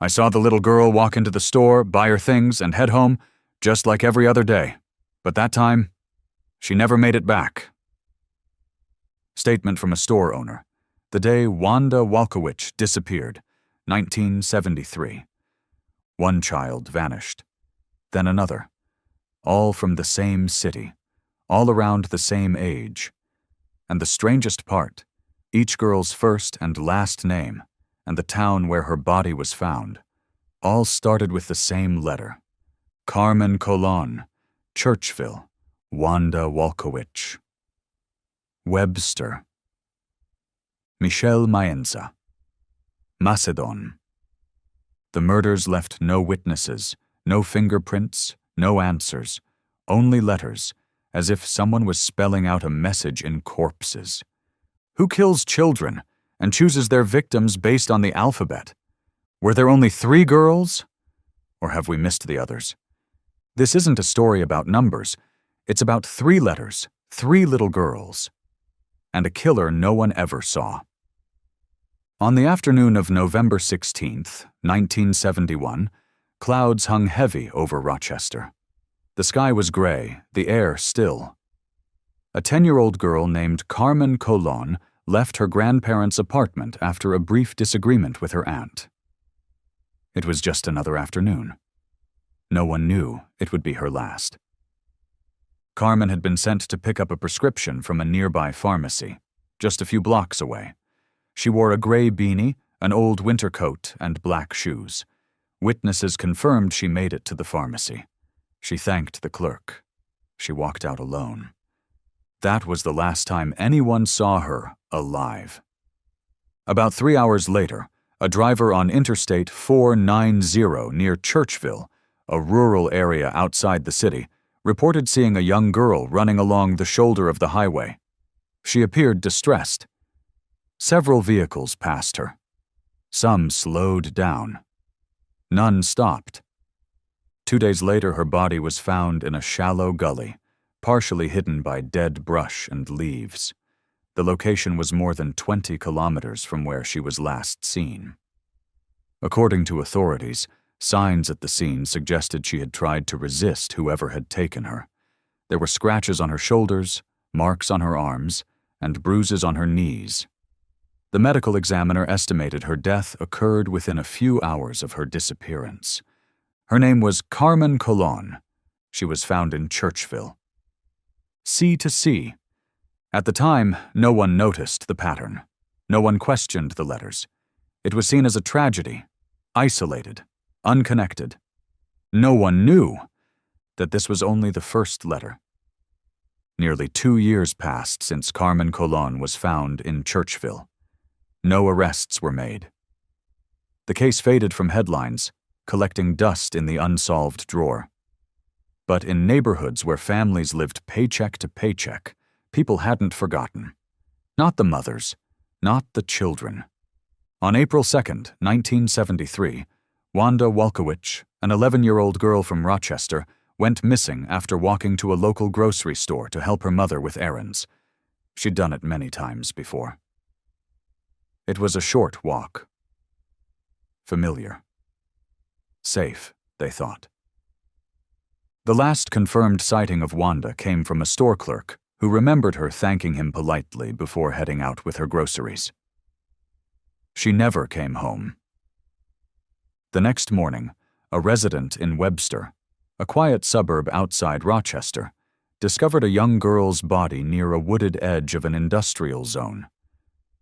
I saw the little girl walk into the store, buy her things, and head home, just like every other day. But that time, she never made it back. Statement from a store owner. The day Wanda Walkowicz disappeared, 1973. One child vanished. Then another. All from the same city. All around the same age. And the strangest part, each girl's first and last name, and the town where her body was found, all started with the same letter. Carmen, Colón, Churchville, Wanda Walkowicz. Webster. Maenza. Macedon. The murders left no witnesses, no fingerprints, no answers, only letters, as if someone was spelling out a message in corpses. Who kills children and chooses their victims based on the alphabet? Were there only 3 girls? Or have we missed the others? This isn't a story about numbers. It's about 3 letters, 3 little girls. And a killer no one ever saw. On the afternoon of November 16th, 1971, clouds hung heavy over Rochester. The sky was gray, the air still. A 10-year-old girl named Carmen Colón left her grandparents' apartment after a brief disagreement with her aunt. It was just another afternoon. No one knew it would be her last. Carmen had been sent to pick up a prescription from a nearby pharmacy, just a few blocks away. She wore a gray beanie, an old winter coat, and black shoes. Witnesses confirmed she made it to the pharmacy. She thanked the clerk. She walked out alone. That was the last time anyone saw her alive. About 3 hours later, a driver on Interstate 490 near Churchville, a rural area outside the city, reported seeing a young girl running along the shoulder of the highway. She appeared distressed. Several vehicles passed her. Some slowed down. None stopped. 2 days later, her body was found in a shallow gully, partially hidden by dead brush and leaves. The location was more than 20 kilometers from where she was last seen. According to authorities, signs at the scene suggested she had tried to resist whoever had taken her. There were scratches on her shoulders, marks on her arms, and bruises on her knees. The medical examiner estimated her death occurred within a few hours of her disappearance. Her name was Carmen Colón. She was found in Churchville. C to C. At the time, no one noticed the pattern. No one questioned the letters. It was seen as a tragedy, isolated, unconnected. No one knew that this was only the first letter. Nearly 2 years passed since Carmen Colón was found in Churchville. No arrests were made. The case faded from headlines, collecting dust in the unsolved drawer. But in neighborhoods where families lived paycheck to paycheck, people hadn't forgotten. Not the mothers, not the children. On April 2nd, 1973, Wanda Walkowicz, an 11-year-old girl from Rochester, went missing after walking to a local grocery store to help her mother with errands. She'd done it many times before. It was a short walk. Familiar. Safe, they thought. The last confirmed sighting of Wanda came from a store clerk who remembered her thanking him politely before heading out with her groceries. She never came home. The next morning, a resident in Webster, a quiet suburb outside Rochester, discovered a young girl's body near a wooded edge of an industrial zone.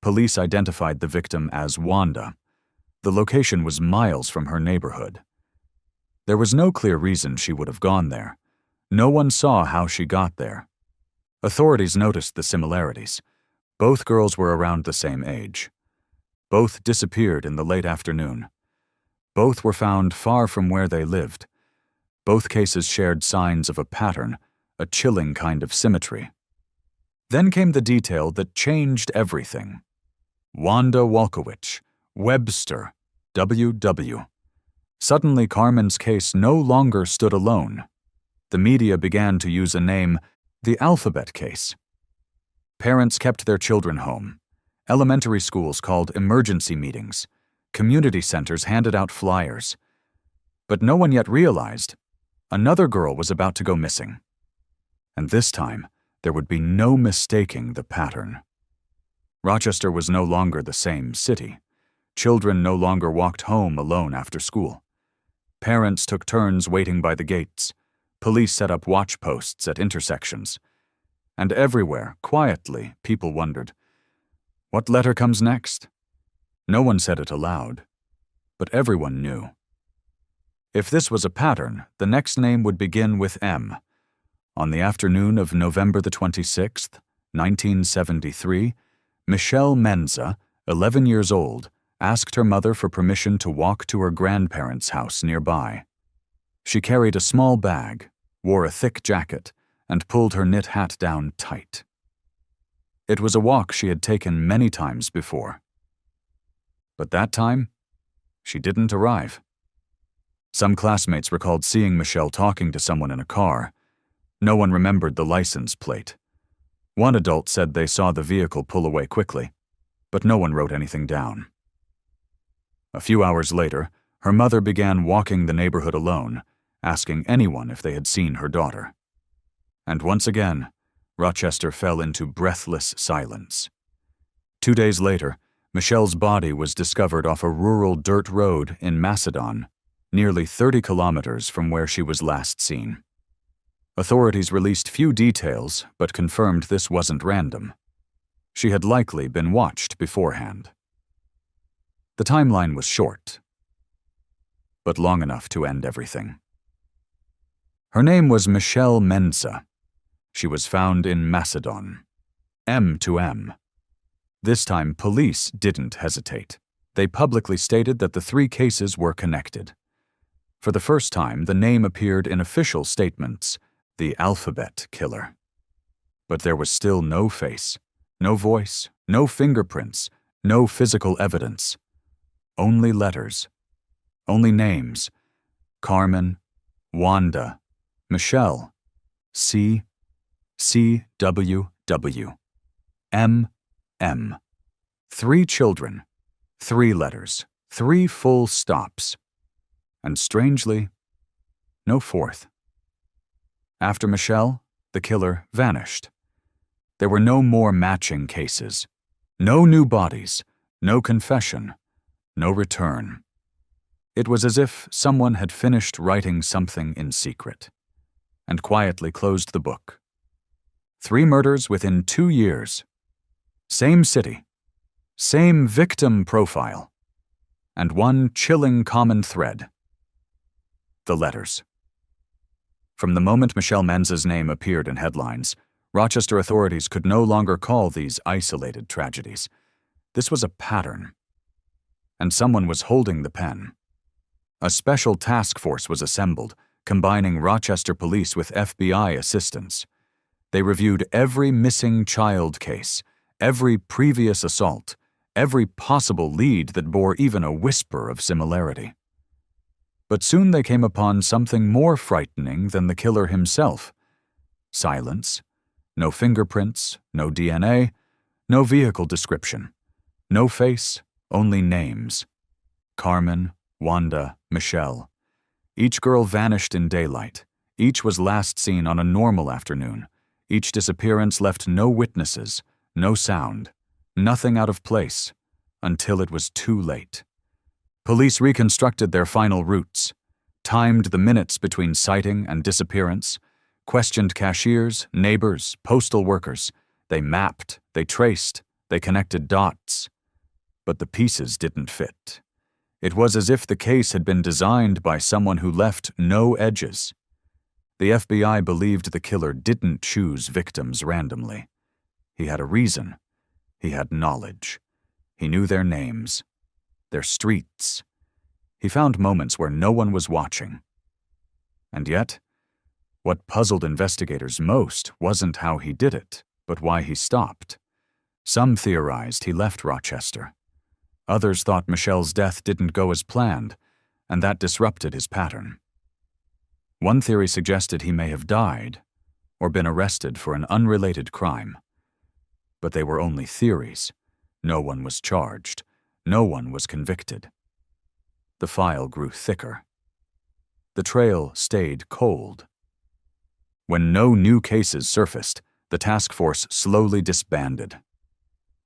Police identified the victim as Wanda. The location was miles from her neighborhood. There was no clear reason she would have gone there. No one saw how she got there. Authorities noticed the similarities. Both girls were around the same age. Both disappeared in the late afternoon. Both were found far from where they lived. Both cases shared signs of a pattern, a chilling kind of symmetry. Then came the detail that changed everything. Wanda Walkowicz, Webster, W.W. Suddenly, Carmen's case no longer stood alone. The media began to use a name, the alphabet case. Parents kept their children home. Elementary schools called emergency meetings. community centers handed out flyers. But no one yet realized another girl was about to go missing. And this time, there would be no mistaking the pattern. Rochester was no longer the same city. Children no longer walked home alone after school. Parents took turns waiting by the gates. Police set up watch posts at intersections. And everywhere, quietly, people wondered, what letter comes next? No one said it aloud, but everyone knew. If this was a pattern, the next name would begin with M. On the afternoon of November the 26th, 1973, Michelle Maenza, 11 years old, asked her mother for permission to walk to her grandparents' house nearby. She carried a small bag, wore a thick jacket, and pulled her knit hat down tight. It was a walk she had taken many times before. But that time, she didn't arrive. Some classmates recalled seeing Michelle talking to someone in a car. No one remembered the license plate. One adult said they saw the vehicle pull away quickly, but no one wrote anything down. A few hours later, her mother began walking the neighborhood alone, asking anyone if they had seen her daughter. And once again, Rochester fell into breathless silence. 2 days later, Michelle's body was discovered off a rural dirt road in Macedon, nearly 30 kilometers from where she was last seen. Authorities released few details, but confirmed this wasn't random. She had likely been watched beforehand. The timeline was short, but long enough to end everything. Her name was Michelle Maenza. She was found in Macedon. M to M. This time, police didn't hesitate. They publicly stated that the 3 cases were connected. For the first time, the name appeared in official statements, the alphabet killer. But there was still no face, no voice, no fingerprints, no physical evidence. Only letters. Only names. Carmen, Wanda, Michelle, C, W, M, 3 children, 3 letters, 3 full stops. And strangely, no fourth. After Michelle, the killer vanished. There were no more matching cases. No new bodies, no confession, no return. It was as if someone had finished writing something in secret and quietly closed the book. 3 murders within 2 years. Same city, same victim profile, and one chilling common thread: the letters. From the moment Michelle Maenza's name appeared in headlines, Rochester authorities could no longer call these isolated tragedies. This was a pattern. And someone was holding the pen. A special task force was assembled, combining Rochester police with FBI assistance. They reviewed every missing child case, every previous assault, every possible lead that bore even a whisper of similarity. But soon they came upon something more frightening than the killer himself. Silence. No fingerprints, no DNA, no vehicle description. No face, only names. Carmen, Wanda, Michelle. Each girl vanished in daylight. Each was last seen on a normal afternoon. Each disappearance left no witnesses, no sound, nothing out of place, until it was too late. Police reconstructed their final routes, timed the minutes between sighting and disappearance, questioned cashiers, neighbors, postal workers. They mapped, they traced, they connected dots. But the pieces didn't fit. It was as if the case had been designed by someone who left no edges. The FBI believed the killer didn't choose victims randomly. He had a reason. He had knowledge. He knew their names, their streets. He found moments where no one was watching. And yet, what puzzled investigators most wasn't how he did it, but why he stopped. Some theorized he left Rochester. Others thought Michelle's death didn't go as planned, and that disrupted his pattern. One theory suggested he may have died, or been arrested for an unrelated crime. But they were only theories. No one was charged. No one was convicted. The file grew thicker. The trail stayed cold. When no new cases surfaced, the task force slowly disbanded.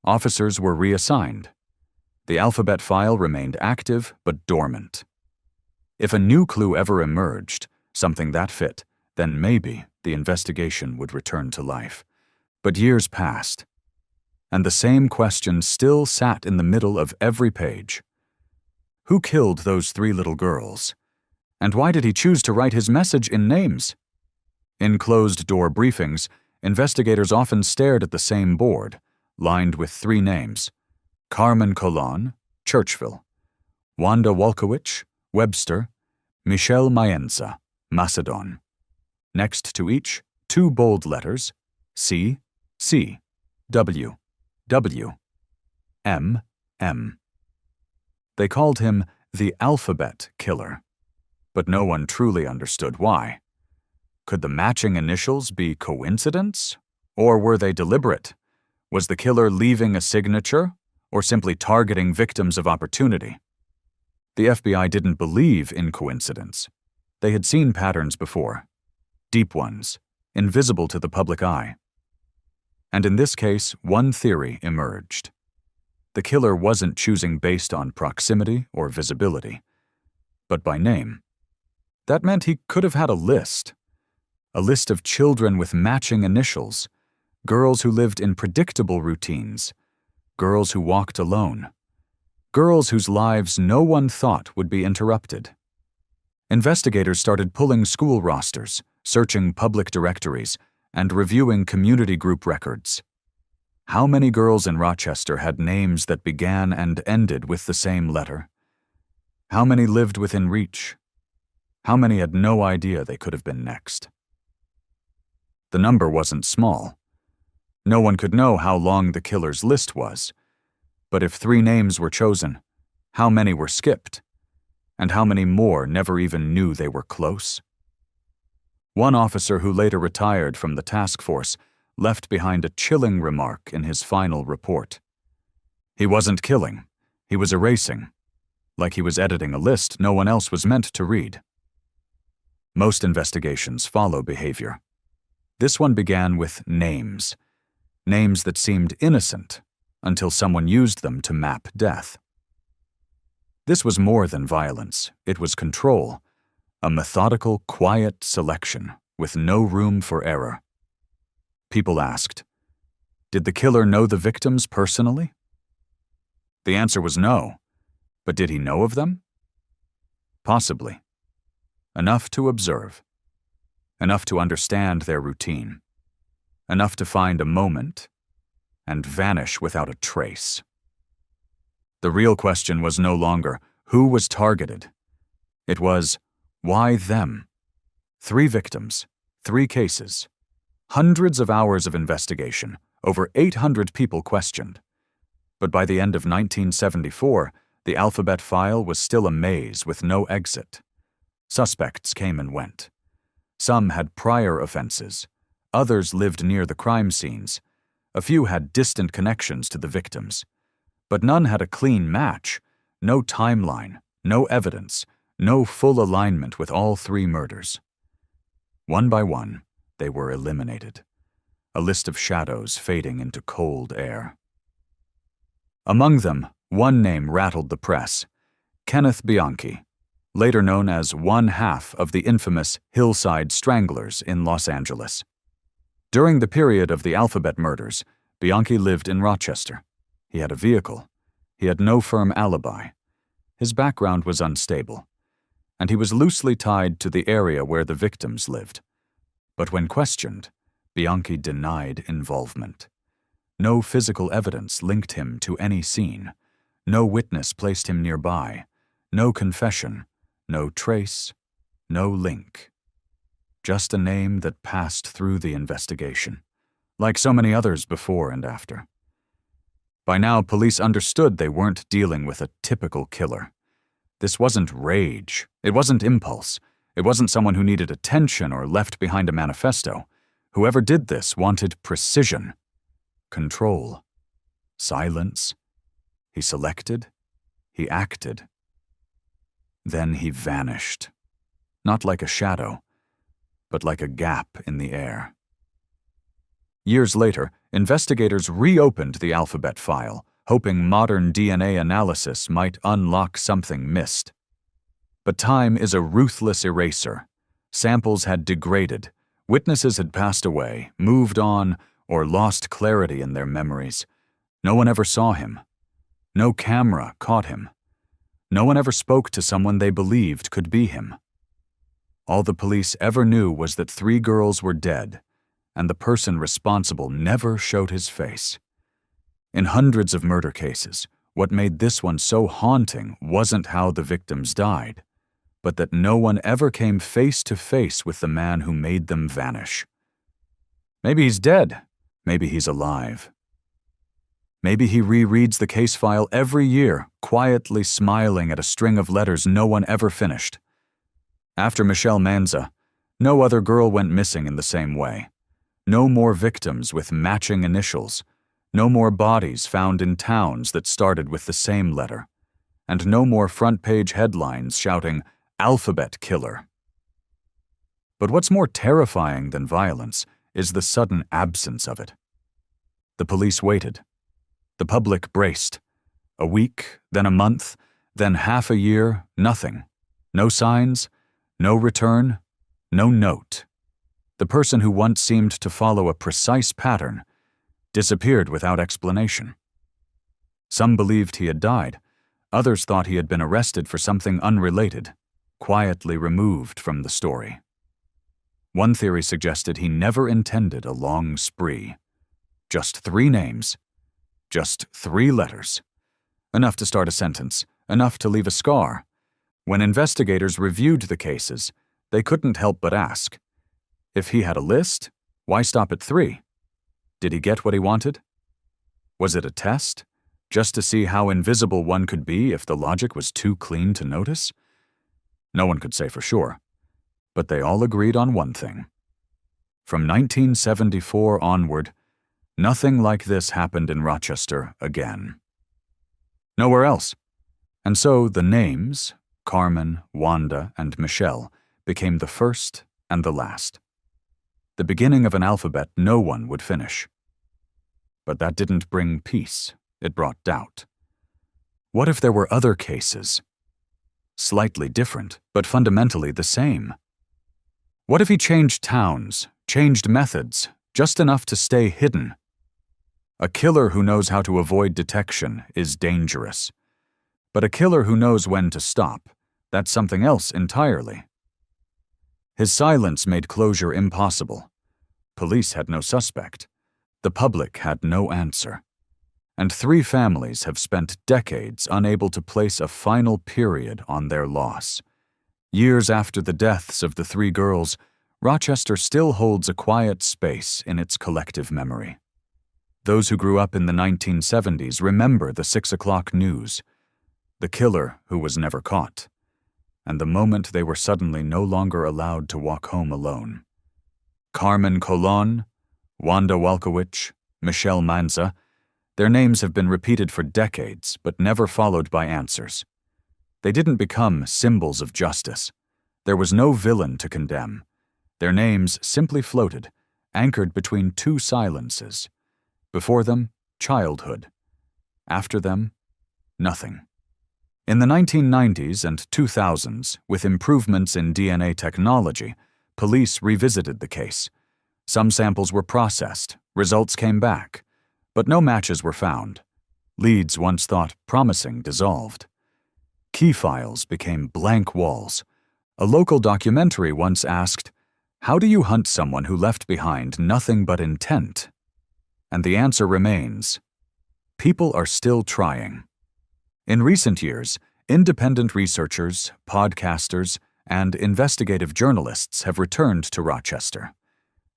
Officers were reassigned. The alphabet file remained active but dormant. If a new clue ever emerged, something that fit, then maybe the investigation would return to life. But years passed, and the same question still sat in the middle of every page. Who killed those 3 little girls? And why did he choose to write his message in names? In closed-door briefings, investigators often stared at the same board, lined with 3 names: Carmen Colón, Churchville; Wanda Walkowicz, Webster; Maenza, Macedon. Next to each, 2 bold letters: C, C, W, W, M, M. They called him the Alphabet Killer, but no one truly understood why. Could the matching initials be coincidence? Or were they deliberate? Was the killer leaving a signature, or simply targeting victims of opportunity? The FBI didn't believe in coincidence. They had seen patterns before, deep ones, invisible to the public eye. And in this case, one theory emerged. The killer wasn't choosing based on proximity or visibility, but by name. That meant he could have had a list of children with matching initials, girls who lived in predictable routines, girls who walked alone, girls whose lives no one thought would be interrupted. Investigators started pulling school rosters, searching public directories, and reviewing community group records. How many girls in Rochester had names that began and ended with the same letter? How many lived within reach? How many had no idea they could have been next? The number wasn't small. No one could know how long the killer's list was. But if 3 names were chosen, how many were skipped? And how many more never even knew they were close? One officer who later retired from the task force left behind a chilling remark in his final report. He wasn't killing, he was erasing, like he was editing a list no one else was meant to read. Most investigations follow behavior. This one began with names that seemed innocent until someone used them to map death. This was more than violence, it was control, a methodical, quiet selection with no room for error. People asked, did the killer know the victims personally? The answer was no, but did he know of them? Possibly. Enough to observe. Enough to understand their routine. Enough to find a moment and vanish without a trace. The real question was no longer who was targeted. It was, why them? 3 victims, 3 cases, hundreds of hours of investigation, over 800 people questioned. But by the end of 1974, the alphabet file was still a maze with no exit. Suspects came and went. Some had prior offenses. Others lived near the crime scenes. A few had distant connections to the victims. But none had a clean match, no timeline, no evidence, no full alignment with all 3 murders. One by one, they were eliminated, a list of shadows fading into cold air. Among them, one name rattled the press: Kenneth Bianchi, later known as one half of the infamous Hillside Stranglers in Los Angeles. During the period of the alphabet murders, Bianchi lived in Rochester. He had a vehicle. He had no firm alibi. His background was unstable, and he was loosely tied to the area where the victims lived. But when questioned, Bianchi denied involvement. No physical evidence linked him to any scene. No witness placed him nearby. No confession. No trace. No link. Just a name that passed through the investigation, like so many others before and after. By now, police understood they weren't dealing with a typical killer. This wasn't rage. It wasn't impulse. It wasn't someone who needed attention or left behind a manifesto. Whoever did this wanted precision, control, silence. He selected. He acted. Then he vanished. Not like a shadow, but like a gap in the air. Years later, investigators reopened the alphabet file, hoping modern DNA analysis might unlock something missed. But time is a ruthless eraser. Samples had degraded, witnesses had passed away, moved on, or lost clarity in their memories. No one ever saw him. No camera caught him. No one ever spoke to someone they believed could be him. All the police ever knew was that 3 girls were dead, and the person responsible never showed his face. In hundreds of murder cases, what made this one so haunting wasn't how the victims died, but that no one ever came face to face with the man who made them vanish. Maybe he's dead. Maybe he's alive. Maybe he rereads the case file every year, quietly smiling at a string of letters no one ever finished. After Michelle Maenza, no other girl went missing in the same way. No more victims with matching initials. No more bodies found in towns that started with the same letter. And no more front-page headlines shouting, "Alphabet Killer." But what's more terrifying than violence is the sudden absence of it. The police waited. The public braced. A week, then a month, then half a year, nothing. No signs, no return, no note. The person who once seemed to follow a precise pattern disappeared without explanation. Some believed he had died. Others thought he had been arrested for something unrelated, quietly removed from the story. One theory suggested he never intended a long spree. Just 3 names. Just 3 letters. Enough to start a sentence, enough to leave a scar. When investigators reviewed the cases, they couldn't help but ask, if he had a list, why stop at 3? Did he get what he wanted? Was it a test, just to see how invisible one could be if the logic was too clean to notice? No one could say for sure, but they all agreed on one thing. From 1974 onward, nothing like this happened in Rochester again. Nowhere else. And so the names, Carmen, Wanda, and Michelle, became the first and the last. The beginning of an alphabet no one would finish. But that didn't bring peace, it brought doubt. What if there were other cases? Slightly different, but fundamentally the same. What if he changed towns, changed methods, just enough to stay hidden? A killer who knows how to avoid detection is dangerous. But a killer who knows when to stop, that's something else entirely. His silence made closure impossible. Police had no suspect. The public had no answer. And 3 families have spent decades unable to place a final period on their loss. Years after the deaths of the 3 girls, Rochester still holds a quiet space in its collective memory. Those who grew up in the 1970s remember the 6 o'clock news, the killer who was never caught, and the moment they were suddenly no longer allowed to walk home alone. Carmen Colón, Wanda Walkowicz, Michelle Maenza, their names have been repeated for decades, but never followed by answers. They didn't become symbols of justice. There was no villain to condemn. Their names simply floated, anchored between 2 silences. Before them, childhood. After them, nothing. In the 1990s and 2000s, with improvements in DNA technology, police revisited the case. Some samples were processed, results came back, but no matches were found. Leads once thought promising dissolved. Key files became blank walls. A local documentary once asked, "How do you hunt someone who left behind nothing but intent?" And the answer remains, people are still trying. In recent years, independent researchers, podcasters, and investigative journalists have returned to Rochester.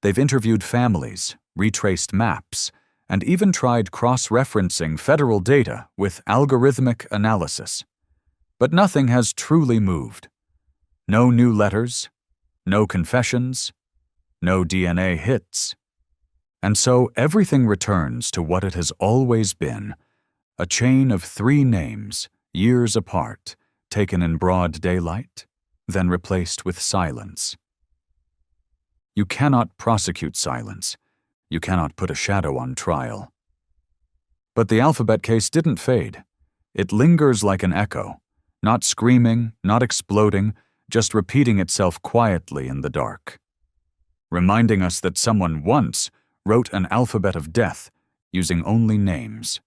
They've interviewed families, retraced maps, and even tried cross-referencing federal data with algorithmic analysis. But nothing has truly moved. No new letters, no confessions, no DNA hits. And so everything returns to what it has always been, a chain of 3 names, years apart, taken in broad daylight, then replaced with silence. You cannot prosecute silence. You cannot put a shadow on trial. But the alphabet case didn't fade. It lingers like an echo, not screaming, not exploding, just repeating itself quietly in the dark, reminding us that someone once wrote an alphabet of death using only names,